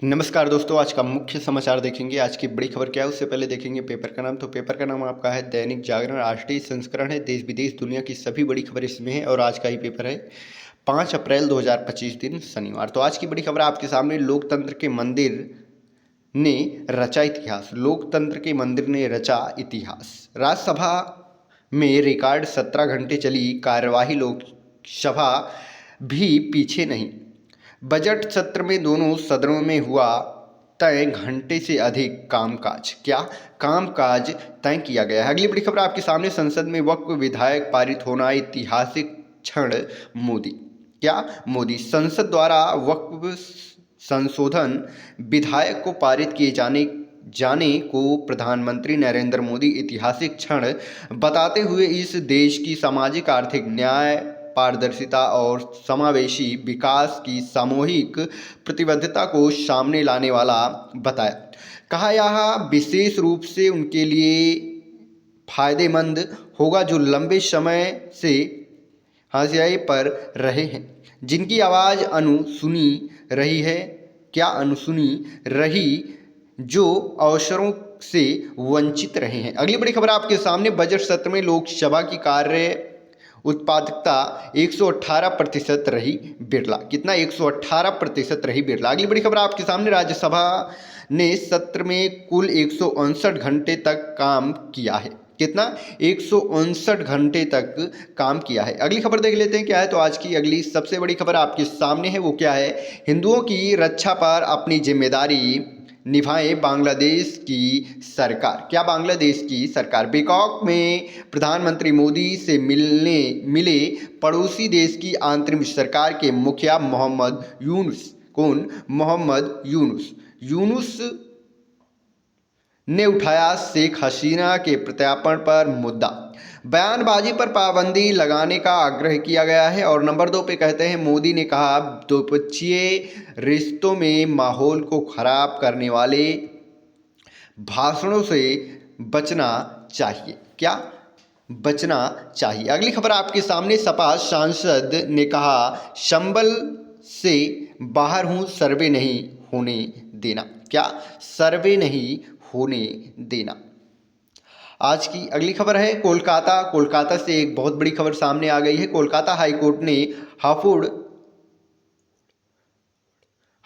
नमस्कार दोस्तों, आज का मुख्य समाचार देखेंगे। आज की बड़ी खबर क्या है उससे पहले देखेंगे पेपर का नाम। तो पेपर का नाम आपका है दैनिक जागरण। राष्ट्रीय संस्करण है, देश विदेश दुनिया की सभी बड़ी खबर इसमें है। और आज का ही पेपर है 5 अप्रैल 2025 दिन शनिवार। तो आज की बड़ी खबर आपके सामने, लोकतंत्र के मंदिर ने रचा इतिहास। लोकतंत्र के मंदिर ने रचा इतिहास। राज्यसभा में रिकॉर्ड 17 घंटे चली कार्यवाही, लोकसभा भी पीछे नहीं। बजट सत्र में दोनों सदनों में हुआ तय घंटे से अधिक कामकाज। क्या कामकाज तय किया गया है। अगली बड़ी खबर आपके सामने, संसद में वक्फ विधेयक पारित होना ऐतिहासिक क्षण। मोदी। क्या मोदी। संसद द्वारा वक्फ संशोधन विधेयक को पारित किए जाने को प्रधानमंत्री नरेंद्र मोदी ऐतिहासिक क्षण बताते हुए इस देश की सामाजिक आर्थिक न्याय, पारदर्शिता और समावेशी विकास की सामूहिक प्रतिबद्धता को सामने लाने वाला बताया। कहा यह विशेष रूप से उनके लिए फायदेमंद होगा जो लंबे समय से हाशिए पर रहे हैं, जिनकी आवाज़ अनसुनी रही है। क्या अनसुनी रही, जो अवसरों से वंचित रहे हैं। अगली बड़ी खबर आपके सामने, बजट सत्र में लोकसभा की कार्य उत्पादकता 118% रही बिरला। कितना? 118% रही बिरला। अगली बड़ी खबर आपके सामने, राज्यसभा ने सत्र में कुल 159 घंटे तक काम किया है। कितना? 159 घंटे तक काम किया है। अगली खबर देख लेते हैं क्या है। तो आज की अगली सबसे बड़ी खबर आपके सामने है, वो क्या है। हिंदुओं की रक्षा पर अपनी जिम्मेदारी निभाए बांग्लादेश की सरकार। क्या? बांग्लादेश की सरकार। बैंकॉक में प्रधानमंत्री मोदी से मिले पड़ोसी देश की अंतरिम सरकार के मुखिया मोहम्मद यूनुस। कौन? मोहम्मद यूनुस। यूनुस ने उठाया शेख हसीना के प्रत्यार्पण पर मुद्दा। बयानबाजी पर पाबंदी लगाने का आग्रह किया गया है। और नंबर 2 पे कहते हैं, मोदी ने कहा द्विपक्षीय रिश्तों में माहौल को खराब करने वाले भाषणों से बचना चाहिए। क्या? बचना चाहिए। अगली खबर आपके सामने, सपा सांसद ने कहा संभल से बाहर हूं, सर्वे नहीं होने देना। क्या? सर्वे नहीं होने देना। आज की अगली खबर है कोलकाता से एक बहुत बड़ी खबर सामने आ गई है। कोलकाता हाईकोर्ट ने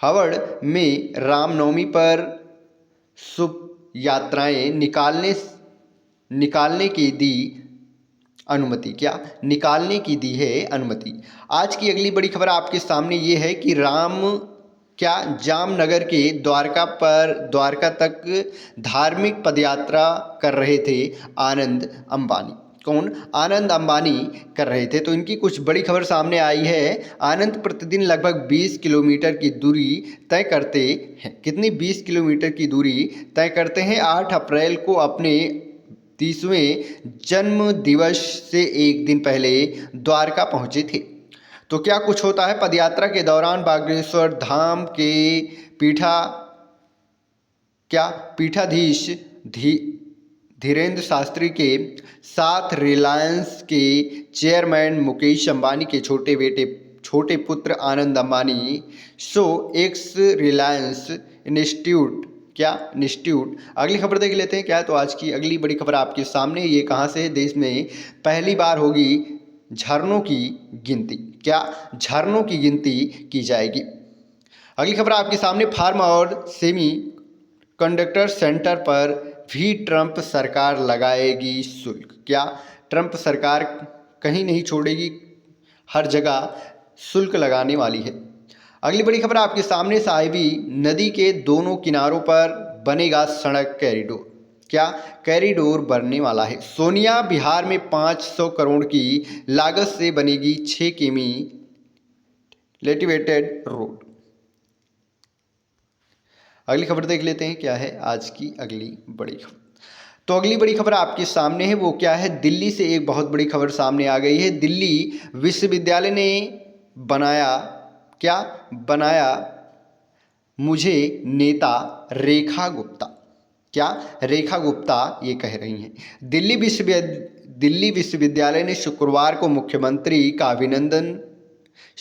हावड़ में रामनवमी पर शुभ यात्राएं निकालने की दी अनुमति। क्या? निकालने की दी है अनुमति। आज की अगली बड़ी खबर आपके सामने ये है कि जामनगर के द्वारका तक धार्मिक पदयात्रा कर रहे थे आनंद अंबानी। कौन? आनंद अंबानी कर रहे थे। तो इनकी कुछ बड़ी खबर सामने आई है। आनंद प्रतिदिन लगभग 20 किलोमीटर की दूरी तय करते हैं। कितनी? 20 किलोमीटर की दूरी तय करते हैं। 8 अप्रैल को अपने 30वें जन्म दिवस से एक दिन पहले द्वारका पहुंचे थे। तो क्या कुछ होता है पदयात्रा के दौरान। बागेश्वर धाम के पीठाधीश धीरेन्द्र शास्त्री के साथ रिलायंस के चेयरमैन मुकेश अंबानी के छोटे पुत्र आनंद अंबानी एक्स रिलायंस इंस्टीट्यूट। क्या? इंस्टीट्यूट। अगली खबर देख लेते हैं क्या है। तो आज की अगली बड़ी खबर आपके सामने, ये कहाँ से है। देश में पहली बार होगी झरनों की गिनती। क्या? झरनों की गिनती की जाएगी। अगली खबर आपके सामने, फार्म और सेमी कंडक्टर सेंटर पर भी ट्रंप सरकार लगाएगी शुल्क। क्या? ट्रंप सरकार कहीं नहीं छोड़ेगी, हर जगह शुल्क लगाने वाली है। अगली बड़ी खबर आपके सामने, साहिबी नदी के दोनों किनारों पर बनेगा सड़क कॉरिडोर। क्या? कॉरिडोर बनने वाला है। सोनिया बिहार में 500 करोड़ की लागत से बनेगी 6 किमी एलिवेटेड रोड। अगली खबर देख लेते हैं क्या है आज की अगली बड़ी खबर। तो अगली बड़ी खबर आपके सामने है, वो क्या है। दिल्ली से एक बहुत बड़ी खबर सामने आ गई है। दिल्ली विश्वविद्यालय ने बनाया मुझे नेता रेखा गुप्ता। क्या? रेखा गुप्ता ये कह रही हैं। दिल्ली विश्वविद्यालय ने शुक्रवार को मुख्यमंत्री का अभिनंदन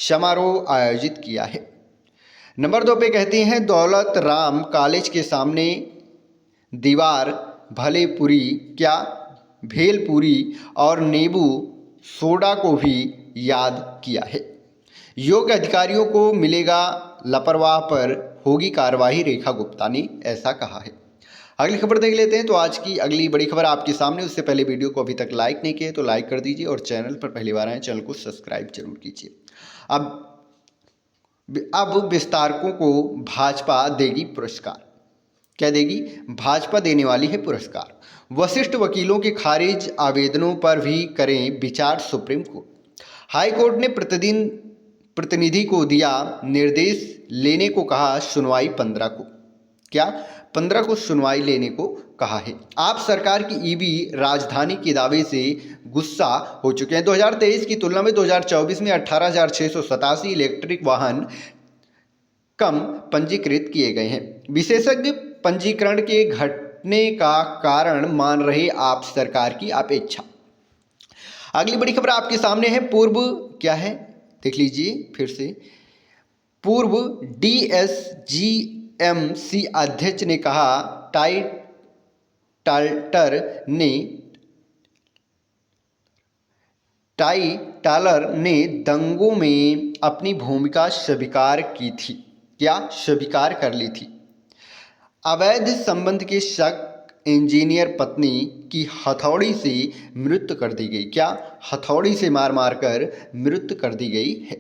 समारोह आयोजित किया है। नंबर 2 पे कहती हैं दौलत राम कॉलेज के सामने दीवार भले पूरी, क्या भेलपूरी और नींबू सोडा को भी याद किया है। योग्य अधिकारियों को मिलेगा, लापरवाह पर होगी कार्रवाई, रेखा गुप्ता ने ऐसा कहा है। अगली खबर देख लेते हैं। तो आज की अगली बड़ी खबर आपके सामने, उससे पहले वीडियो को अभी तक लाइक नहीं किया तो लाइक कर दीजिए और चैनल पर पहली बार आए चैनल को सब्सक्राइब जरूर कीजिए। अब विस्तारकों को भाजपा देगी पुरस्कार। क्या देगी? भाजपा देने वाली है पुरस्कार। वशिष्ठ वकीलों के खारिज आवेदनों पर भी करें विचार सुप्रीम कोर्ट। हाई कोर्ट ने प्रतिनिधि को दिया निर्देश, लेने को कहा सुनवाई 15 को। क्या? 15 को सुनवाई लेने को कहा है। आप सरकार की ईवी राजधानी के दावे से गुस्सा हो चुके हैं। 2023 की तुलना में 2024 में 18,687 इलेक्ट्रिक वाहन कम पंजीकृत किए गए हैं। विशेषज्ञ पंजीकरण के घटने का कारण मान रहे आप सरकार की अपेक्षा। अगली बड़ी खबर आपके सामने है। पूर्व क्या है देख लीजिए फिर से। पूर्व DSGMC अध्यक्ष ने कहा टाई टालर ने दंगों में अपनी भूमिका स्वीकार की थी। क्या? स्वीकार कर ली थी। अवैध संबंध के शक इंजीनियर पत्नी की हथौड़ी से मृत्यु कर दी गई। क्या? हथौड़ी से मार मार कर मृत्यु कर दी गई है।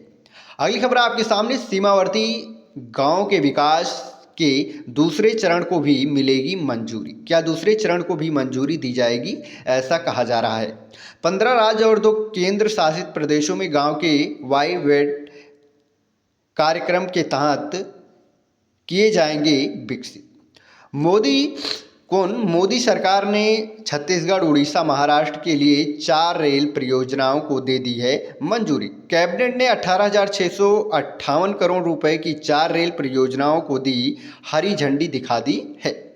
अगली खबर आपके सामने। सीमावर्ती गांव के विकास के दूसरे चरण को भी मिलेगी मंजूरी। क्या? दूसरे चरण को भी मंजूरी दी जाएगी, ऐसा कहा जा रहा है। 15 राज्य और 2 केंद्र शासित प्रदेशों में गांव के वाईवेट कार्यक्रम के तहत किए जाएंगे विकसित। मोदी सरकार ने छत्तीसगढ़, उड़ीसा, महाराष्ट्र के लिए 4 रेल परियोजनाओं को दे दी है मंजूरी। कैबिनेट ने 18,658 करोड़ रुपए की 4 रेल परियोजनाओं को दी हरी झंडी दिखा दी है।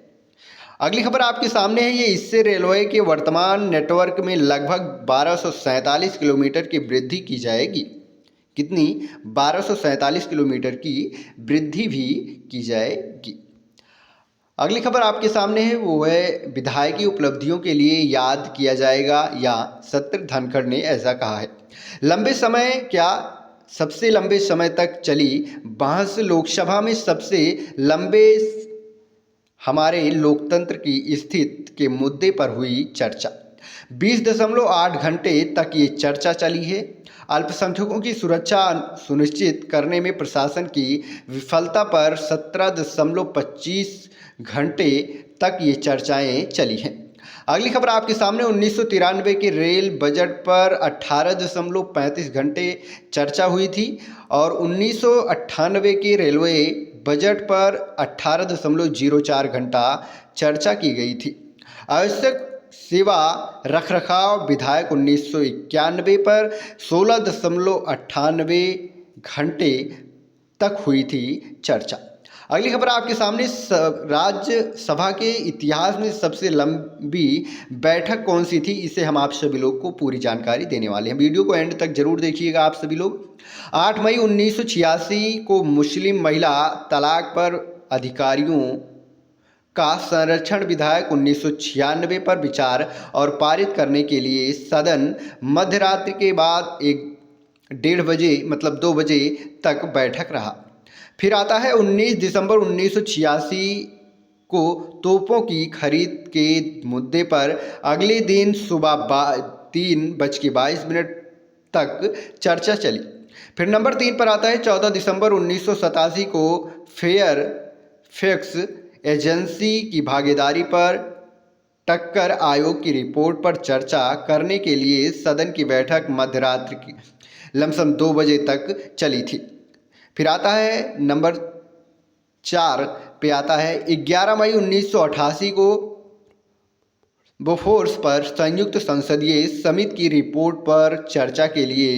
अगली खबर आपके सामने है। ये इससे रेलवे के वर्तमान नेटवर्क में लगभग 1247 किलोमीटर की वृद्धि की जाएगी। कितनी? 1247 किलोमीटर की वृद्धि भी की जाएगी। अगली खबर आपके सामने है, वो है विधायकी उपलब्धियों के लिए याद किया जाएगा, या शत्रुघ्न धनखड़ ने ऐसा कहा है। लंबे समय क्या? सबसे लंबे समय तक चली बहस लोकसभा में सबसे लंबे हमारे लोकतंत्र की स्थिति के मुद्दे पर हुई चर्चा। 20.8 घंटे तक ये चर्चा चली है। अल्पसंख्यकों की सुरक्षा सुनिश्चित करने में प्रशासन की विफलता पर 17.25 घंटे तक ये चर्चाएं चली हैं। अगली खबर आपके सामने। 1993 के रेल बजट पर 18.35 घंटे चर्चा हुई थी और 1998 के रेलवे बजट पर 18.04 घंटा चर्चा की गई थी। आवश्यक सेवा रखरखाव विधायक 1991 पर 16.98 घंटे तक हुई थी चर्चा। अगली खबर आपके सामने। राज्यसभा के इतिहास में सबसे लंबी बैठक कौन सी थी, इसे हम आप सभी लोग को पूरी जानकारी देने वाले हैं। वीडियो को एंड तक जरूर देखिएगा आप सभी लोग। 8 मई 1986 को मुस्लिम महिला तलाक पर अधिकारियों का संरक्षण विधायक 1996 पर विचार और पारित करने के लिए सदन मध्यरात्रि के बाद 1:30 बजे मतलब 2 बजे तक बैठक रहा। फिर आता है 19 दिसंबर 1986 को तोपों की खरीद के मुद्दे पर अगले दिन सुबह 3:22 तक चर्चा चली। फिर नंबर 3 पर आता है 14 दिसंबर 1987 को फेयर फैक्स एजेंसी की भागीदारी पर टक्कर आयोग की रिपोर्ट पर चर्चा करने के लिए सदन की बैठक मध्यरात्रि की लमसम 2 बजे तक चली थी। फिर आता है नंबर 4 पे आता है 11 मई 1988 को बोफोर्स पर संयुक्त संसदीय समिति की रिपोर्ट पर चर्चा के लिए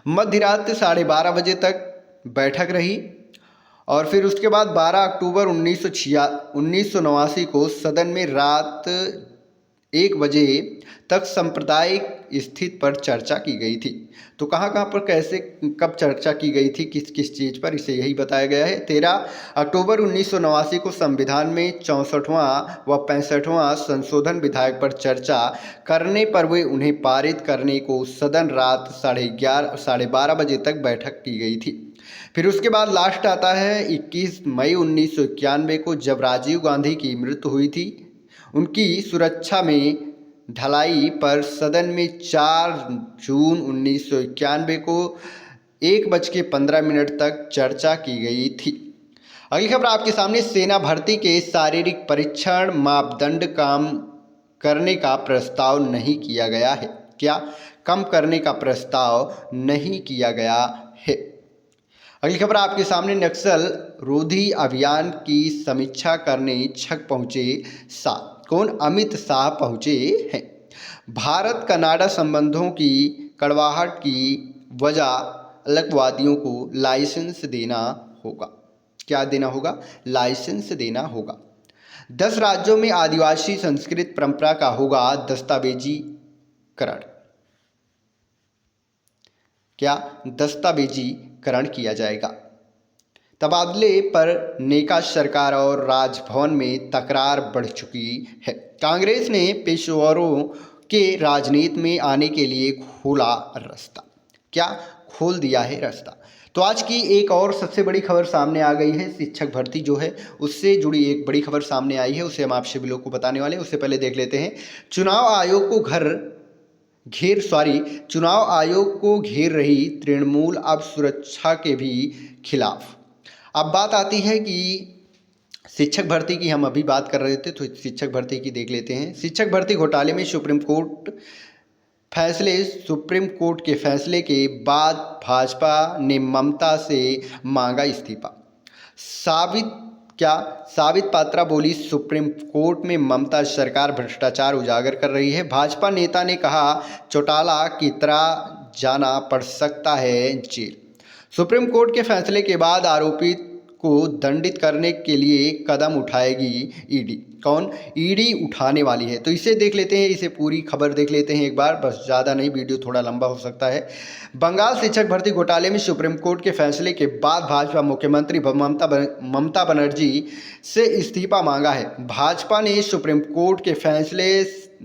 मध्यरात्रि 12:30 बजे तक बैठक रही। और फिर उसके बाद 12 अक्टूबर 1989 को सदन में रात 1 बजे तक सांप्रदायिक स्थिति पर चर्चा की गई थी। तो कहाँ कहाँ पर कैसे कब चर्चा की गई थी, किस किस चीज़ पर, इसे यही बताया गया है। 13 अक्टूबर 1989 को संविधान में 64वां व 65वां संशोधन विधेयक पर चर्चा करने पर वे उन्हें पारित करने को सदन रात 11:30 साढ़े 12 बजे तक बैठक की गई थी। फिर उसके बाद लास्ट आता है 21 मई 1991 को, जब राजीव गांधी की मृत्यु हुई थी। उनकी सुरक्षा में ढलाई पर सदन में 4 जून 1991 को 1:15 तक चर्चा की गई थी। अगली खबर आपके सामने, सेना भर्ती के शारीरिक परीक्षण मापदंड कम करने का प्रस्ताव नहीं किया गया है। क्या कम करने का प्रस्ताव नहीं किया गया है। अगली खबर आपके सामने, नक्सल रोधी अभियान की समीक्षा करने छक पहुंचे शाह। कौन? अमित शाह पहुंचे हैं। भारत कनाडा संबंधों की कड़वाहट की वजह अलगवादियों को लाइसेंस देना होगा। क्या देना होगा? लाइसेंस देना होगा। 10 राज्यों में आदिवासी संस्कृत परंपरा का होगा दस्तावेजीकरण। क्या? दस्तावेजीकरण किया जाएगा। तबादले पर नेका सरकार और राजभवन में तकरार बढ़ चुकी है। कांग्रेस ने पेशेवरों के राजनीति में आने के लिए खोला रास्ता। क्या? खोल दिया है रास्ता। तो आज की एक और सबसे बड़ी खबर सामने आ गई है। शिक्षक भर्ती जो है उससे जुड़ी एक बड़ी खबर सामने आई है, उसे हम आप सभी लोग को बताने वाले हैं। उससे पहले देख लेते हैं, चुनाव आयोग को घेर रही तृणमूल अब सुरक्षा के भी खिलाफ। अब बात आती है कि शिक्षक भर्ती की, हम अभी बात कर रहे थे तो शिक्षक भर्ती की देख लेते हैं। शिक्षक भर्ती घोटाले में सुप्रीम कोर्ट के फैसले के बाद भाजपा ने ममता से मांगा इस्तीफा। साबित पात्रा बोली, सुप्रीम कोर्ट में ममता सरकार भ्रष्टाचार उजागर कर रही है। भाजपा नेता ने कहा, चौटाला की तरह जाना पड़ सकता है जेल। सुप्रीम कोर्ट के फैसले के बाद आरोपित को दंडित करने के लिए कदम उठाएगी ईडी। कौन? ईडी उठाने वाली है। तो इसे देख लेते हैं, इसे पूरी खबर देख लेते हैं एक बार, बस ज़्यादा नहीं, वीडियो थोड़ा लंबा हो सकता है। बंगाल शिक्षक भर्ती घोटाले में सुप्रीम कोर्ट के फैसले के बाद भाजपा मुख्यमंत्री ममता बनर्जी से इस्तीफा मांगा है। भाजपा ने सुप्रीम कोर्ट के फैसले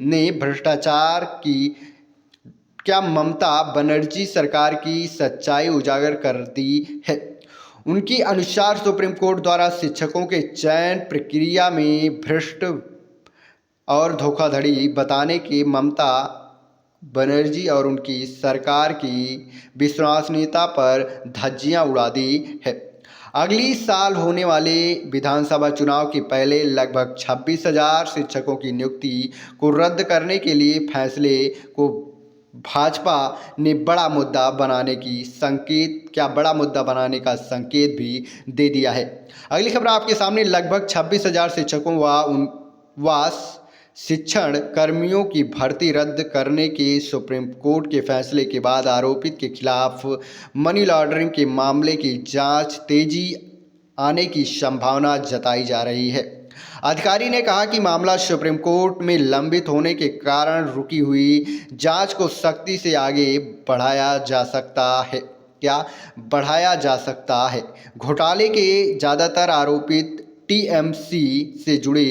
ने भ्रष्टाचार की क्या ममता बनर्जी सरकार की सच्चाई उजागर कर दी है। उनके अनुसार सुप्रीम कोर्ट द्वारा शिक्षकों के चयन प्रक्रिया में भ्रष्ट और धोखाधड़ी बताने की ममता बनर्जी और उनकी सरकार की विश्वसनीयता पर धज्जियां उड़ा दी है। अगली साल होने वाले विधानसभा चुनाव के पहले लगभग 26,000 शिक्षकों की नियुक्ति को रद्द करने के लिए फैसले को भाजपा ने बड़ा मुद्दा बनाने का संकेत भी दे दिया है। अगली खबर आपके सामने, लगभग 26,000 शिक्षकों व शिक्षण कर्मियों की भर्ती रद्द करने के सुप्रीम कोर्ट के फैसले के बाद आरोपित के खिलाफ मनी लॉन्ड्रिंग के मामले की जांच तेजी आने की संभावना जताई जा रही है। अधिकारी ने कहा कि मामला सुप्रीम कोर्ट में लंबित होने के कारण रुकी हुई जांच को सख्ती से आगे बढ़ाया जा सकता है। क्या? बढ़ाया जा सकता है। घोटाले के ज़्यादातर आरोपित टीएमसी से जुड़े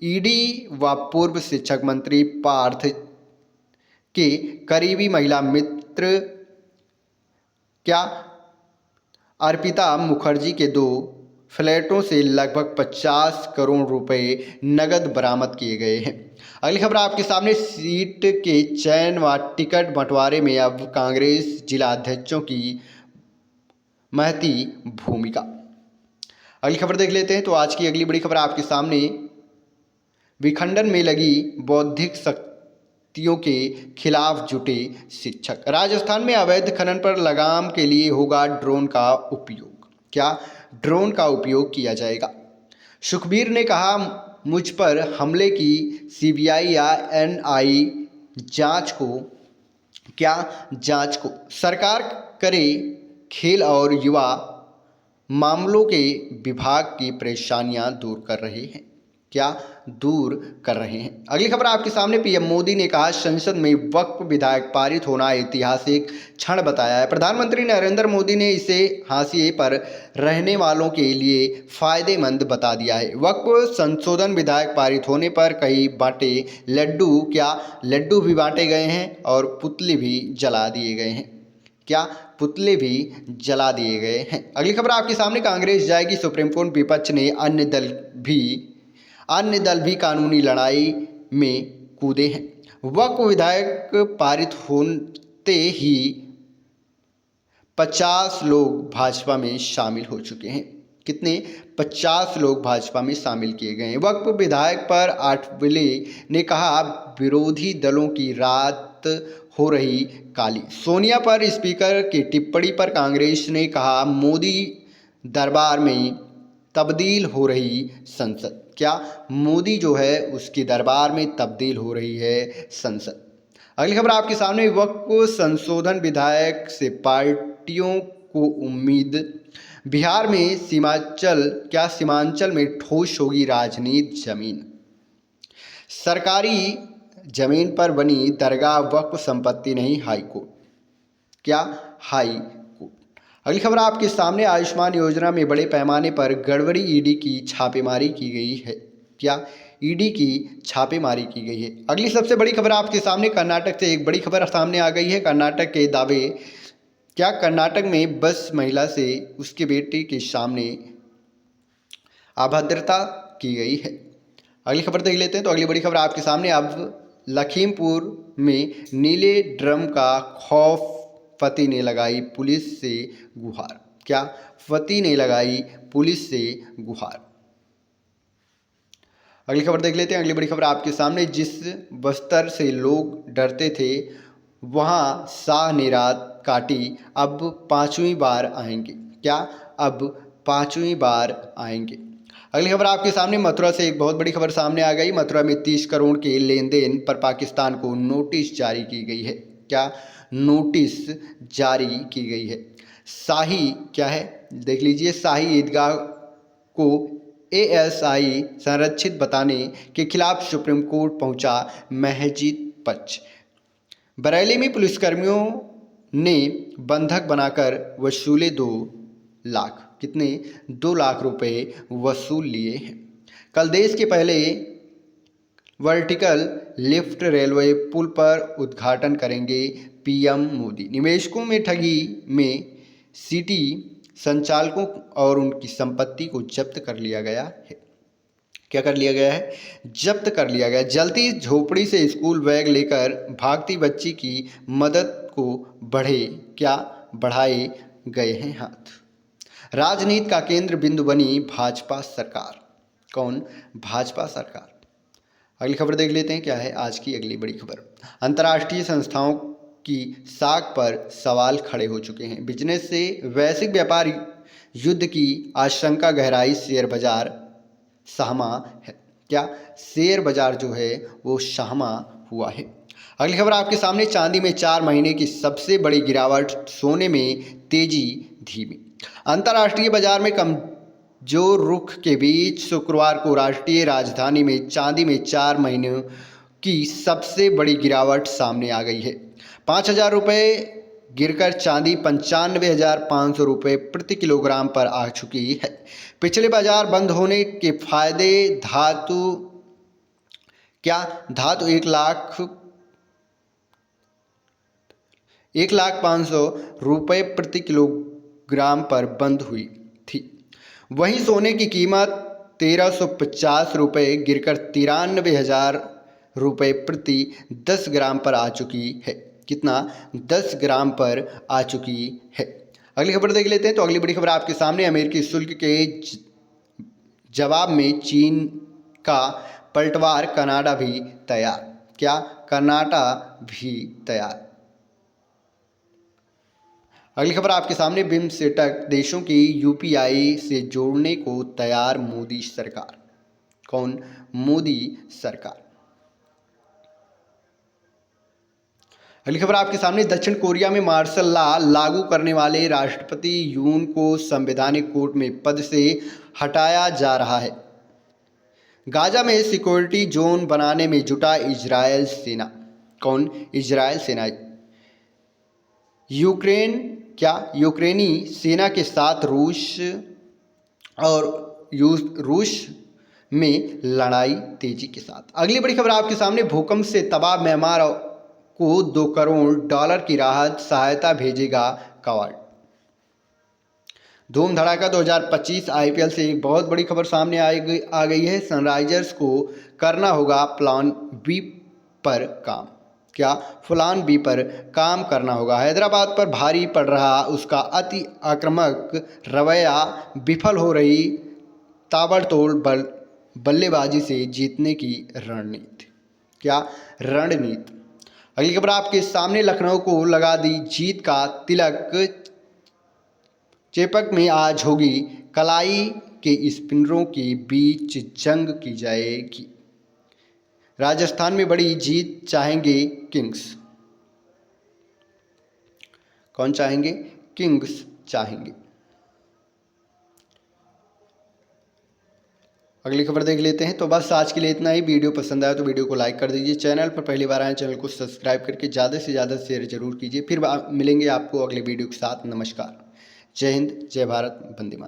ईडी व पूर्व शिक्षक मंत्री पार्थ के करीबी महिला मित्र क्या अर्पिता मुखर्जी के 2 फ्लैटों से लगभग 50 करोड़ रुपए नगद बरामद किए गए हैं। अगली खबर आपके सामने, सीट के चयन व टिकट बंटवारे में अब कांग्रेस जिला अध्यक्षों की महती भूमिका। अगली खबर देख लेते हैं। तो आज की अगली बड़ी खबर आपके सामने, विखंडन में लगी बौद्धिक शक्तियों के खिलाफ जुटे शिक्षक। राजस्थान में अवैध खनन पर लगाम के लिए होगा ड्रोन का उपयोग। क्या? ड्रोन का उपयोग किया जाएगा। सुखबीर ने कहा, मुझ पर हमले की सीबीआई या एनआई जांच को सरकार करे। खेल और युवा मामलों के विभाग की परेशानियां दूर कर रहे हैं। क्या दूर कर रहे हैं। अगली खबर आपके सामने, पीएम मोदी ने कहा संसद में वक्फ विधेयक पारित होना ऐतिहासिक क्षण बताया है। प्रधानमंत्री नरेंद्र मोदी ने इसे हाशिए पर रहने वालों के लिए फायदेमंद बता दिया है। वक्फ संशोधन विधेयक पारित होने पर कई बांटे लड्डू, क्या लड्डू भी बांटे गए हैं और पुतले भी जला दिए गए हैं। क्या पुतले भी जला दिए गए हैं। अगली खबर आपके सामने, कांग्रेस जाएगी सुप्रीम कोर्ट, विपक्ष ने अन्य दल भी कानूनी लड़ाई में कूदे हैं। वक्फ विधेयक पारित होते ही 50 लोग भाजपा में शामिल हो चुके हैं। कितने? 50 लोग भाजपा में शामिल किए गए हैं। वक्फ विधेयक पर आठवले ने कहा विरोधी दलों की रात हो रही काली। सोनिया पर स्पीकर की टिप्पणी पर कांग्रेस ने कहा मोदी दरबार में तब्दील हो रही संसद। क्या मोदी जो है उसके दरबार में तब्दील हो रही है संसद। अगली खबर आपके सामने, वक्फ संशोधन विधेयक से पार्टियों को उम्मीद। बिहार में सीमांचल में ठोस होगी राजनीति जमीन। सरकारी जमीन पर बनी दरगाह वक्फ संपत्ति नहीं, हाई कोर्ट। क्या? High court. अगली खबर आपके सामने, आयुष्मान योजना में बड़े पैमाने पर गड़बड़ी, ईडी की छापेमारी की गई है। क्या? ईडी की छापेमारी की गई है। अगली सबसे बड़ी खबर आपके सामने, कर्नाटक से एक बड़ी खबर सामने आ गई है। कर्नाटक के दावे। क्या? कर्नाटक में बस महिला से उसके बेटे के सामने अभद्रता की गई है। अगली खबर देख लेते हैं। तो अगली बड़ी खबर आपके सामने, अब लखीमपुर में नीले ड्रम का खौफ, पति ने लगाई पुलिस से गुहार। क्या? पति ने लगाई पुलिस से गुहार। अगली खबर देख लेते हैं। अगली बड़ी खबर आपके सामने, जिस बस्तर से लोग डरते थे वहां शाह ने रात काटी, अब 5वीं बार आएंगे। क्या? अब 5वीं बार आएंगे। अगली खबर आपके सामने, मथुरा से एक बहुत बड़ी खबर सामने आ गई। मथुरा में 30 करोड़ के लेन देन पर पाकिस्तान को नोटिस जारी की गई है। क्या? नोटिस जारी की गई है। शाही, क्या है देख लीजिए, शाही ईदगाह को एएसआई संरक्षित बताने के खिलाफ सुप्रीम कोर्ट पहुंचा महजिद पक्ष। बरेली में पुलिसकर्मियों ने बंधक बनाकर वसूले 2 लाख। कितने? 2 लाख रुपए वसूल लिए हैं। कल देश के पहले वर्टिकल लिफ्ट रेलवे पुल पर उद्घाटन करेंगे पीएम मोदी। निवेशकों में ठगी में सिटी संचालकों और उनकी संपत्ति को जब्त कर लिया गया है। क्या कर लिया गया है? जब्त कर लिया गया। जलती झोपड़ी से स्कूल बैग लेकर भागती बच्ची की मदद को बढ़ाए गए हैं हाथ। राजनीति का केंद्र बिंदु बनी भाजपा सरकार। कौन? भाजपा सरकार। अगली खबर देख लेते हैं, क्या है आज की अगली बड़ी खबर। अंतर्राष्ट्रीय संस्थाओं की साख पर सवाल खड़े हो चुके हैं। बिजनेस से वैश्विक व्यापार युद्ध की आशंका गहराई, शेयर बाजार सहमा है। क्या? शेयर बाजार जो है वो सहमा हुआ है। अगली खबर आपके सामने, चांदी में 4 महीने की सबसे बड़ी गिरावट, सोने में तेजी धीमी। अंतर्राष्ट्रीय बाजार में कमजोर रुख के बीच शुक्रवार को राष्ट्रीय राजधानी में चांदी में 4 महीनों की सबसे बड़ी गिरावट सामने आ गई है। 5,000 रुपये गिरकर चांदी 95,500 रुपये प्रति किलोग्राम पर आ चुकी है। पिछले बाजार बंद होने के फायदे, धातु 1,05,000 रुपये प्रति किलोग्राम पर बंद हुई थी। वहीं सोने की कीमत 1,350 रुपये गिरकर 93,000 रुपये प्रति 10 ग्राम पर आ चुकी है। कितना? 10 ग्राम पर आ चुकी है। अगली खबर देख लेते हैं। तो अगली बड़ी खबर आपके सामने, अमेरिकी शुल्क के जवाब में चीन का पलटवार, कनाडा भी तैयार। क्या? कनाडा भी तैयार। अगली खबर आपके सामने, बिम्स्टेक देशों की यूपीआई से जोड़ने को तैयार मोदी सरकार। कौन? मोदी सरकार। अगली खबर आपके सामने, दक्षिण कोरिया में मार्शल लॉ लागू करने वाले राष्ट्रपति यून को संवैधानिक कोर्ट में पद से हटाया जा रहा है। गाजा में सिक्योरिटी जोन बनाने में जुटा इजरायल सेना। कौन? इजरायल सेना। यूक्रेनी सेना के साथ रूस में लड़ाई तेजी के साथ। अगली बड़ी खबर आपके सामने, भूकंप से तबाह म्यांमार को $2 करोड़ की राहत सहायता भेजेगा क्वाड। धूम धड़ाका 2025 आईपीएल से एक बहुत बड़ी खबर सामने आ गई है। सनराइजर्स को करना होगा प्लान बी पर काम। क्या? प्लान बी पर काम करना होगा। हैदराबाद पर भारी पड़ रहा उसका अति आक्रामक रवैया, विफल हो रही ताबड़तोड़ बल्लेबाजी से जीतने की रणनीति। क्या? रणनीति। अगली खबर आपके सामने, लखनऊ को लगा दी जीत का तिलक। चेपक में आज होगी कलाई के स्पिनरों के बीच जंग की जाएगी। राजस्थान में बड़ी जीत चाहेंगे किंग्स। कौन चाहेंगे? किंग्स चाहेंगे। अगली खबर देख लेते हैं। तो बस आज के लिए इतना ही। वीडियो पसंद आया तो वीडियो को लाइक कर दीजिए। चैनल पर पहली बार आए चैनल को सब्सक्राइब करके ज़्यादा से ज़्यादा शेयर जरूर कीजिए। फिर मिलेंगे आपको अगले वीडियो के साथ। नमस्कार। जय हिंद, जय भारत, वंदे मातरम।